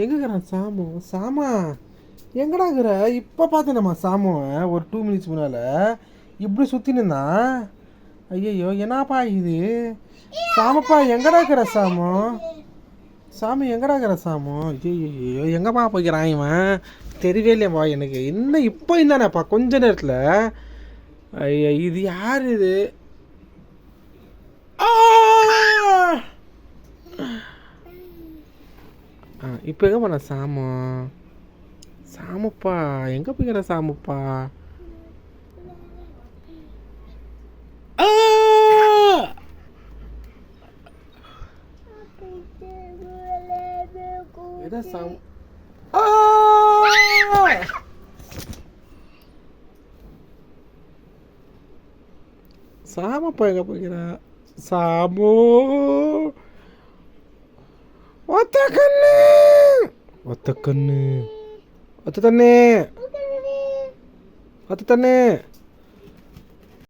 எங்கேக்கிறான் சாமு? சாமா எங்கடா இருக்கிற? இப்போ பார்த்தேனம்மா சாமுவை ஒரு 2 மினிட்ஸ் முன்னால் இப்படி சுற்றினுந்தான். ஐயோ என்னப்பா இது? சாமப்பா எங்கடா இருக்கிற சாமு? சாமி எங்கடா இருக்கிற சாமு? ஐயோ எங்கப்பா போய்க்கிறான் இவன்? தெரியவே இல்லையாப்பா எனக்கு. இன்னும் இப்போ இருந்தானேப்பா கொஞ்ச நேரத்தில். ஐயா இது யார் இது? இப்போ எங்கே போன சாமு? சாமுப்பா எங்கே போய்க்கிற சாமுப்பா? எதா சாமு? சாமப்பா எங்கே போய்க்கிற? சாமு ஒத்த கண்ணு, ஒத்த கண்ணு, ஒத்த தண்ணே, ஒத்த தண்ணே.